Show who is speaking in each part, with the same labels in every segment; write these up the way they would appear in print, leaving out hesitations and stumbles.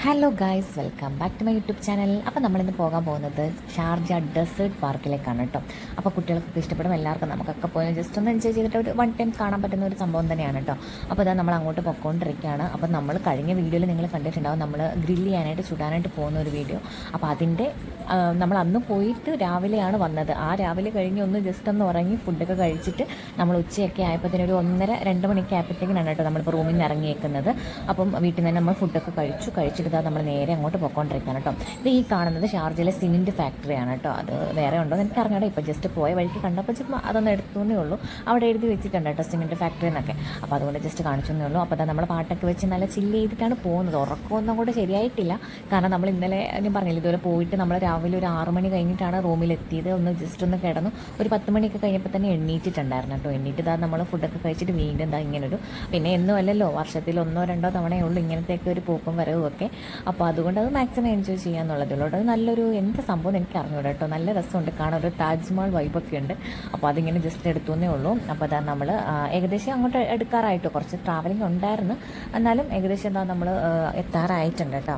Speaker 1: Hello guys, welcome back to my YouTube channel. അപ്പോൾ നമ്മളിന്ന് പോകാൻ പോകുന്നത് ഷാർജ ഡെസേർട്ട് പാർക്കിലേക്കാണ് കേട്ടോ. അപ്പോൾ കുട്ടികൾക്കൊക്കെ ഇഷ്ടപ്പെടും, എല്ലാവർക്കും നമുക്കൊക്കെ പോയി ജസ്റ്റ് ഒന്ന് എൻജോയ് ചെയ്തിട്ട് ഒരു വൺ ടൈം കാണാൻ പറ്റുന്ന ഒരു സംഭവം തന്നെയാണ് കേട്ടോ. അപ്പോൾ അതാ നമ്മൾ അങ്ങോട്ട് പൊയ്ക്കൊണ്ടിരിക്കുകയാണ്. അപ്പോൾ നമ്മൾ കഴിഞ്ഞ വീഡിയോയിൽ നിങ്ങൾ കണ്ടിട്ടുണ്ടാവും, നമ്മൾ ഗ്രില്ല് ചെയ്യാനായിട്ട് ചുടാനായിട്ട് പോകുന്ന ഒരു വീഡിയോ. അപ്പോൾ അതിൻ്റെ നമ്മൾ അന്ന് പോയിട്ട് രാവിലെയാണ് വന്നത്. ആ രാവിലെ കഴിഞ്ഞ് ഒന്ന് ജസ്റ്റ് ഒന്ന് ഉറങ്ങി ഫുഡൊക്കെ കഴിച്ചിട്ട് നമ്മൾ ഉച്ചയൊക്കെ ആയപ്പോഴത്തേനും ഒരു 1:30-2 മണിയൊക്കെ ആയപ്പോഴത്തേക്കാണ് കേട്ടോ നമ്മളിപ്പോൾ റൂമിൽ നിന്ന് ഇറങ്ങിയേക്കുന്നത്. അപ്പം വീട്ടിൽ നിന്ന് നമ്മൾ ഫുഡൊക്കെ കഴിച്ചിട്ട് നമ്മൾ നേരെ അങ്ങോട്ട് പോയിക്കൊണ്ടിരിക്കുകയാണ് കേട്ടോ. ഇത് ഈ കാണുന്നത് ഷാർജയിലെ സിമെൻറ്റ് ഫാക്ടറിയാണ് കേട്ടോ. അത് വേറെ ഉണ്ടോ എന്ന് എനിക്കറിഞ്ഞൂടാ. ഇപ്പോൾ ജസ്റ്റ് പോയ വഴിക്ക് കണ്ടപ്പോൾ ചുമ്മാ അതൊന്ന് എടുത്തുന്നേ ഉള്ളൂ. അവിടെ എഴുതി വെച്ചിട്ടുണ്ട് കേട്ടോ സിമെൻറ്റ് ഫാക്ടറി എന്നൊക്കെ. അപ്പോൾ അതുകൊണ്ട് ജസ്റ്റ് കാണിച്ചെന്നേ ഉള്ളൂ. അപ്പോൾ നമ്മൾ പാട്ടൊക്കെ വെച്ച് നല്ല ചില്ല് ചെയ്തിട്ടാണ് പോകുന്നത്. ഉറക്കമൊന്നും കൂടെ ശരിയായിട്ടില്ല. കാരണം നമ്മൾ ഇന്നലെ ഞാൻ പറഞ്ഞില്ല, ഇതുപോലെ പോയിട്ട് നമ്മൾ രാവിലെ ഒരു 6 മണി കഴിഞ്ഞിട്ടാണ് റൂമിലെത്തിയത്. ഒന്ന് ജസ്റ്റ് ഒന്ന് കിടന്നു. ഒരു 10 മണിയൊക്കെ കഴിഞ്ഞപ്പോൾ തന്നെ എണ്ണീറ്റിട്ടുണ്ടായിരുന്നു കേട്ടോ. എണ്ണീറ്റ് നമ്മൾ ഫുഡൊക്കെ കഴിച്ചിട്ട് വീണ്ടും ഇങ്ങനൊരു, പിന്നെ എന്നും അല്ലല്ലോ, വർഷത്തിൽ 1-2 തവണയേ ഉള്ളൂ ഇങ്ങനത്തെയൊക്കെ ഒരു പോക്കും വരവും ഒക്കെ. അപ്പോൾ അതുകൊണ്ട് അത് മാക്സിമം എൻജോയ് ചെയ്യാന്നുള്ളതുള്ളൂ. അത് നല്ലൊരു എന്ത് സംഭവം എനിക്ക് അറിഞ്ഞൂടാ കേട്ടോ. നല്ല രസമുണ്ട് കാണാൻ, ഒരു താജ്മഹൽ വൈബൊക്കെ ഉണ്ട്. അപ്പോൾ അതിങ്ങനെ ജസ്റ്റ് എടുത്തുന്നേ ഉള്ളൂ. അപ്പോൾ അതാ നമ്മൾ ഏകദേശം അങ്ങോട്ട് എടുക്കാറായിട്ടോ. കുറച്ച് ട്രാവലിംഗ് ഉണ്ടായിരുന്നു, എന്നാലും ഏകദേശം എന്താ നമ്മൾ എത്താറായിട്ടുണ്ട് കേട്ടോ.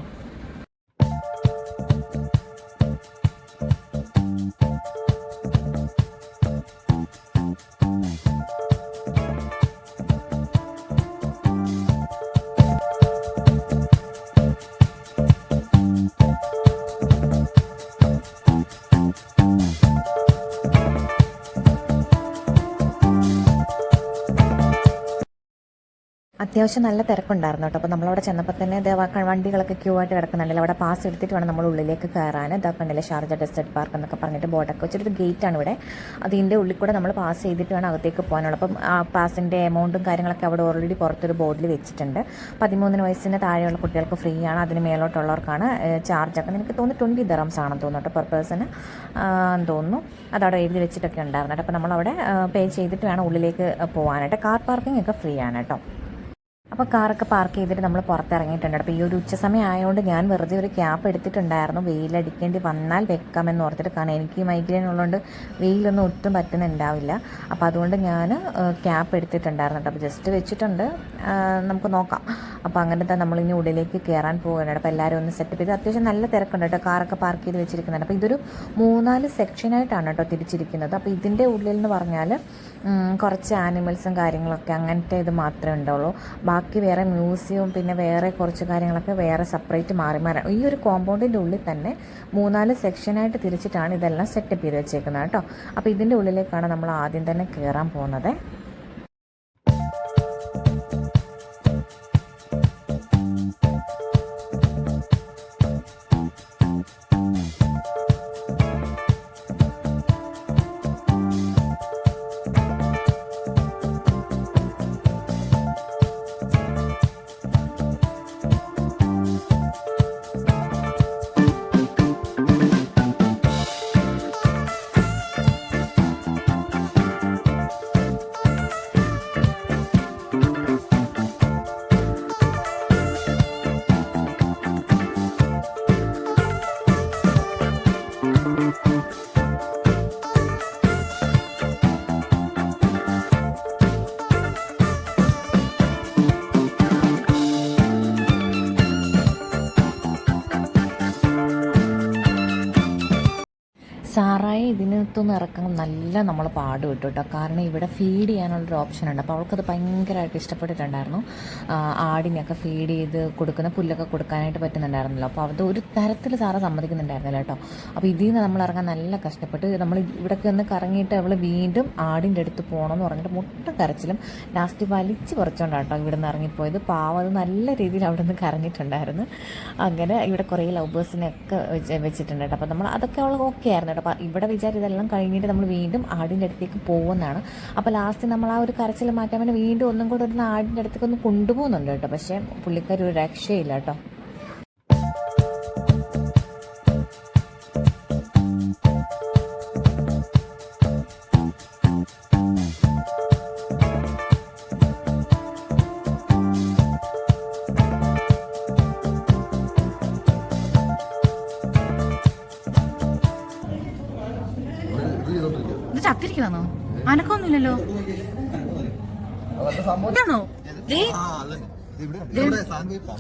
Speaker 1: അത്യാവശ്യം നല്ല തിരക്കുണ്ടായിരുന്നു കേട്ടോ. അപ്പോൾ നമ്മളവിടെ ചെന്നപ്പോൾ തന്നെ വണ്ടികളൊക്കെ ക്യൂ ആയിട്ട് കിടക്കുന്നുണ്ടല്ലോ. അവിടെ പാസ് എടുത്തിട്ട് വേണം നമ്മൾ ഉള്ളിലേക്ക് കയറാൻ. ഇതാക്കണ്ടല്ലേ ഷാർജ ഡെസേർട്ട് പാർക്ക് എന്നൊക്കെ പറഞ്ഞിട്ട് ബോർഡൊക്കെ വെച്ചിട്ടൊരു ഗേറ്റാണ് ഇവിടെ. അതിൻ്റെ ഉള്ളിൽ കൂടെ നമ്മൾ പാസ് ചെയ്തിട്ട് വേണം അകത്തേക്ക് പോകാനുള്ളൂ. അപ്പം ആ പാസിൻ്റെ എമൗണ്ടും കാര്യങ്ങളൊക്കെ അവിടെ ഓൾറെഡി പുറത്തൊരു ബോർഡിൽ വെച്ചിട്ടുണ്ട്. 13 വയസ്സിന് താഴെയുള്ള കുട്ടികൾക്ക് ഫ്രീ ആണ്. അതിന് മേലോട്ടുള്ളവർക്കാണ് ചാർജൊക്കെ. എനിക്ക് തോന്നുന്നു 20 ദിറംസ് ആണെന്ന് തോന്നുന്നു കേട്ടോ പെർ പേഴ്സണ് തോന്നുന്നു. അതവിടെ എഴുതി വെച്ചിട്ടൊക്കെ ഉണ്ടായിരുന്നു കേട്ടോ. അപ്പോൾ നമ്മളവിടെ പേ ചെയ്തിട്ട് വേണം ഉള്ളിലേക്ക് പോകാനായിട്ട്. കാർ പാർക്കിംഗ് ഒക്കെ ഫ്രീ ആണ് കേട്ടോ. അപ്പോൾ കാറൊക്കെ പാർക്ക് ചെയ്തിട്ട് നമ്മൾ പുറത്തിറങ്ങിയിട്ടുണ്ട്. അപ്പോൾ ഈ ഒരു ഉച്ച സമയം ആയതുകൊണ്ട് ഞാൻ വെറുതെ ഒരു ക്യാപ്പ് എടുത്തിട്ടുണ്ടായിരുന്നു. വെയിലടിക്കേണ്ടി വന്നാൽ വെക്കാമെന്ന് ഓർത്തിട്ട്. കാരണം എനിക്ക് മൈഗ്രെയിൻ ഉള്ളതുകൊണ്ട് വെയിലൊന്നും ഒട്ടും പറ്റുന്നുണ്ടാവില്ല. അപ്പോൾ അതുകൊണ്ട് ഞാൻ ക്യാപ്പ് എടുത്തിട്ടുണ്ടായിരുന്നു കേട്ടോ. അപ്പോൾ ജസ്റ്റ് വെച്ചിട്ടുണ്ട്, നമുക്ക് നോക്കാം. അപ്പോൾ അങ്ങനത്തെ നമ്മളിനി ഉള്ളിലേക്ക് കയറാൻ പോകുന്നുണ്ട്. അപ്പോൾ എല്ലാവരും ഒന്ന് സെറ്റപ്പ് ചെയ്ത്, അത്യാവശ്യം നല്ല തിരക്കുണ്ട് കേട്ടോ. കാറൊക്കെ പാർക്ക് ചെയ്ത് വെച്ചിരിക്കുന്നുണ്ട്. അപ്പോൾ ഇതൊരു 3-4 സെക്ഷനായിട്ടാണ് കേട്ടോ തിരിച്ചിരിക്കുന്നത്. അപ്പോൾ ഇതിൻ്റെ ഉള്ളിൽ എന്ന് പറഞ്ഞാൽ കുറച്ച് ആനിമൽസും കാര്യങ്ങളൊക്കെ അങ്ങനത്തെ ഇത് മാത്രമേ ഉണ്ടാവുള്ളൂ. ബാക്കി വേറെ മ്യൂസിയവും പിന്നെ വേറെ കുറച്ച് കാര്യങ്ങളൊക്കെ വേറെ സെപ്പറേറ്റ് മാറി ഈ ഒരു കോമ്പൗണ്ടിൻ്റെ ഉള്ളിൽ തന്നെ 3-4 സെക്ഷനായിട്ട് തിരിച്ചിട്ടാണ് ഇതെല്ലാം സെറ്റപ്പ് ചെയ്ത് വെച്ചേക്കുന്നത് കേട്ടോ. അപ്പോൾ ഇതിൻ്റെ ഉള്ളിലേക്കാണ് നമ്മൾ ആദ്യം തന്നെ കയറാൻ പോകുന്നത്. സാറായെ ഇതിനകത്തൊന്ന് ഇറക്കാൻ നല്ല നമ്മൾ പാടുപെട്ടു കേട്ടോ. കാരണം ഇവിടെ ഫീഡ് ചെയ്യാനുള്ളൊരു ഓപ്ഷൻ ഉണ്ട്. അപ്പോൾ അവൾക്കത് ഭയങ്കരമായിട്ട് ഇഷ്ടപ്പെട്ടിട്ടുണ്ടായിരുന്നു. ആടിനെയൊക്കെ ഫീഡ് ചെയ്ത് കൊടുക്കുന്ന പുല്ലൊക്കെ കൊടുക്കാനായിട്ട് പറ്റുന്നുണ്ടായിരുന്നല്ലോ. അപ്പോൾ അത് ഒരു തരത്തിൽ സാറ സമ്മതിക്കുന്നുണ്ടായിരുന്നില്ല കേട്ടോ. അപ്പോൾ ഇതിൽ നിന്ന് നമ്മൾ ഇറങ്ങാൻ നല്ല കഷ്ടപ്പെട്ട് നമ്മൾ ഇവിടേക്ക് ഒന്ന് കറങ്ങിയിട്ട് അവൾ വീണ്ടും ആടിൻ്റെ അടുത്ത് പോകണമെന്ന് പറഞ്ഞിട്ട് മുട്ട കരച്ചിലും ലാസ്റ്റ് വലിച്ച് പറിച്ചോണ്ടാണ് കേട്ടോ ഇവിടെ നിന്ന് ഇറങ്ങിപ്പോയത്. പാവം അത് നല്ല രീതിയിൽ അവിടെ നിന്ന് കരഞ്ഞിട്ടുണ്ടായിരുന്നു. അങ്ങനെ ഇവിടെ കുറേ ലവ് ബേഴ്സിനെയൊക്കെ വെച്ചിട്ടുണ്ട് കേട്ടോ. അപ്പോൾ നമ്മൾ അതൊക്കെ അവൾ ഓക്കെ ആയിരുന്നു കേട്ടോ. അപ്പോൾ ഇവിടെ വിചാരം ഇതെല്ലാം കഴിഞ്ഞിട്ട് നമ്മൾ വീണ്ടും ആടിൻ്റെ അടുത്തേക്ക് പോകുന്നതാണ്. അപ്പോൾ ലാസ്റ്റ് നമ്മൾ ആ ഒരു കരച്ചിൽ മാറ്റാൻ വേണ്ടി വീണ്ടും ഒന്നും കൂടെ ഒരു ആടിൻ്റെ അടുത്തേക്ക് ഒന്ന് കൊണ്ടുപോകുന്നുണ്ട് കേട്ടോ. പക്ഷേ പുള്ളിക്കാർ ഒരു രക്ഷയില്ല കേട്ടോ. ചത്തിരിക്കുവാന്നോ? അനക്കൊന്നുമില്ലല്ലോ.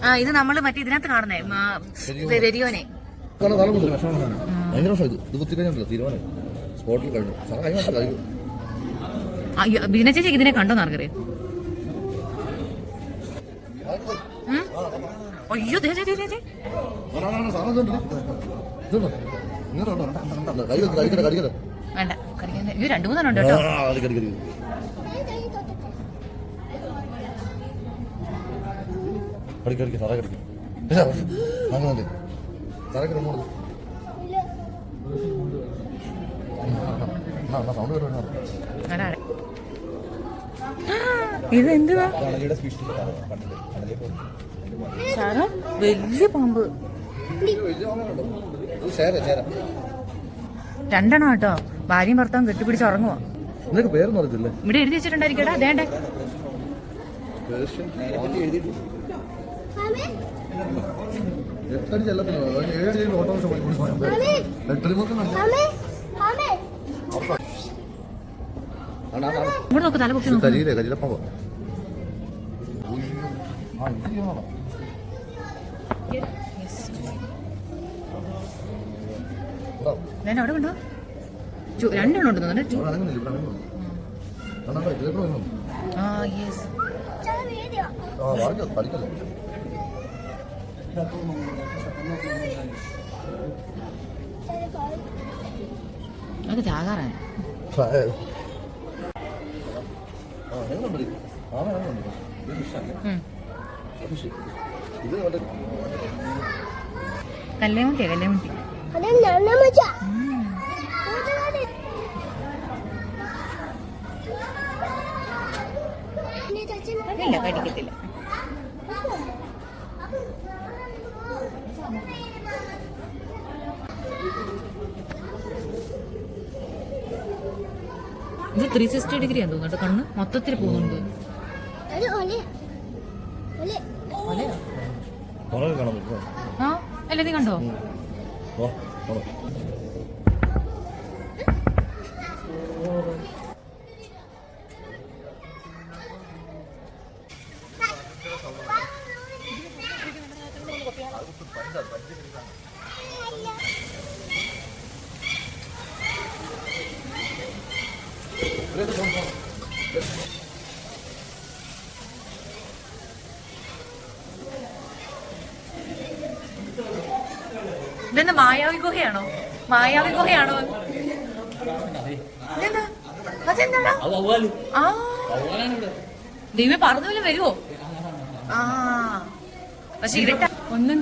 Speaker 1: ആ ഇത് നമ്മള് മറ്റേ ഇതിനകത്ത് കാണുന്നേ വെരിയോനെ ബീന ചേച്ചി ഇതിനെ കണ്ടോന്ന് ആർക്കറിയാം. അയ്യോ വേണ്ട കടിക്കാൻ ഇത് 2-3 ഉണ്ട് കേട്ടോ. ഇത് എന്തുവാ വലിയ പാമ്പ് 2 കേട്ടോ. ഭാര്യയും ഭർത്താവും കെട്ടിപ്പിടിച്ച് ഉറങ്ങുവാ. ഇവിടെ എഴുതി വെച്ചിട്ടുണ്ടായിരിക്കടാ അതേണ്ടേ. ഇവിടെ നോക്ക് തല പൊക്കി നോക്ക്. ഞാൻ അവിടെ കണ്ടോ 2 ഉണ്ട് തോന്നുന്നു. അത് ചാകാറാണ്. കല്ലേമുട്ടിയാ കല്ലേമുട്ടി. ഇല്ല കടിക്കത്തില്ല. ഇത് 360 ഡിഗ്രി ആണെന്ന് തോന്നുന്നു. കണ്ണ് മൊത്തത്തിൽ പോകുന്നുണ്ട്. ആ അല്ല നീ കണ്ടോ? ഇതെന്താ മായാവി ഗുഹയാണോ? മായാവി ഗുഹയാണോ? അതെന്താടാ? ആ ദൈവം പറഞ്ഞ വരുവോ? ആ പക്ഷെ ഇരുട്ട ഒന്നും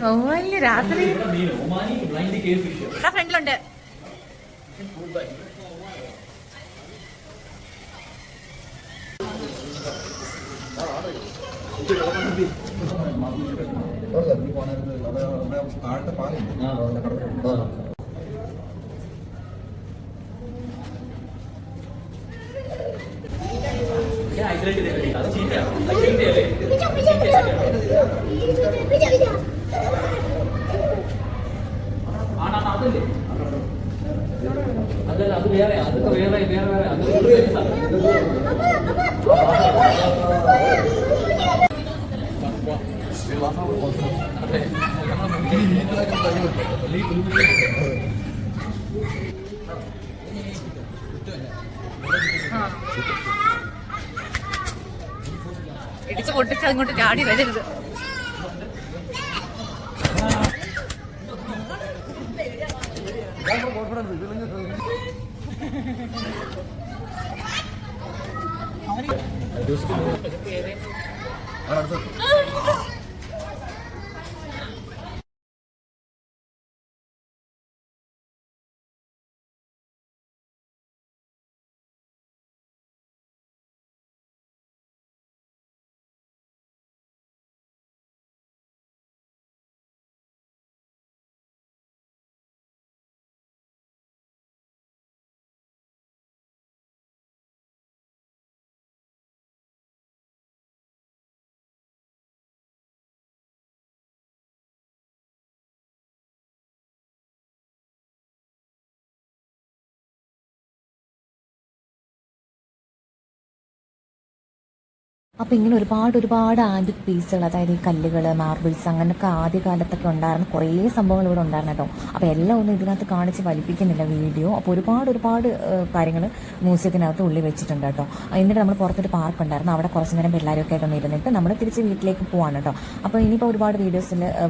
Speaker 1: ഓല്ലേ രാത്രി ഫ്രണ്ടിലുണ്ട്.
Speaker 2: അതല്ല അത് വേറെ അതൊക്കെ വേറെ വേറെ അത്
Speaker 1: ഇടിച്ച് പൊട്ടിച്ച് അങ്ങോട്ട് ചാടി വരരുത്. അപ്പോൾ ഇങ്ങനെ ഒരുപാട് ആൻറ്റിക് പീസുകൾ, അതായത് ഈ കല്ലുകൾ, മാർബിൾസ്, അങ്ങനെയൊക്കെ ആദ്യ കാലത്തൊക്കെ ഉണ്ടായിരുന്ന കുറേ സംഭവങ്ങൾ ഇവിടെ ഉണ്ടായിരുന്നു കേട്ടോ. അപ്പോൾ എല്ലാം ഒന്നും ഇതിനകത്ത് കാണിച്ച് വലിപ്പിക്കുന്നില്ല വീഡിയോ. അപ്പോൾ ഒരുപാട് കാര്യങ്ങൾ മ്യൂസിയത്തിനകത്ത് ഉള്ളിൽ വെച്ചിട്ടുണ്ട് കേട്ടോ. എന്നിട്ട് നമ്മൾ പുറത്തൊരു പാർക്ക് ഉണ്ടായിരുന്നു, അവിടെ കുറച്ച് നേരം പിള്ളേരൊക്കെ ആയിട്ടൊന്ന് ഇരുന്നിട്ട് നമ്മൾ തിരിച്ച് വീട്ടിലേക്ക് പോവാണ് കേട്ടോ. അപ്പോൾ ഇനിയിപ്പോൾ ഒരുപാട്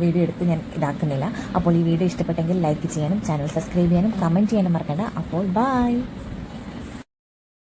Speaker 1: വീഡിയോ എടുത്ത് ഞാൻ ഇതാക്കുന്നില്ല. അപ്പോൾ ഈ വീഡിയോ ഇഷ്ടപ്പെട്ടെങ്കിൽ ലൈക്ക് ചെയ്യാനും ചാനൽ സബ്സ്ക്രൈബ് ചെയ്യാനും കമൻറ്റ് ചെയ്യാനും മറക്കണ്ട. അപ്പോൾ ബൈ.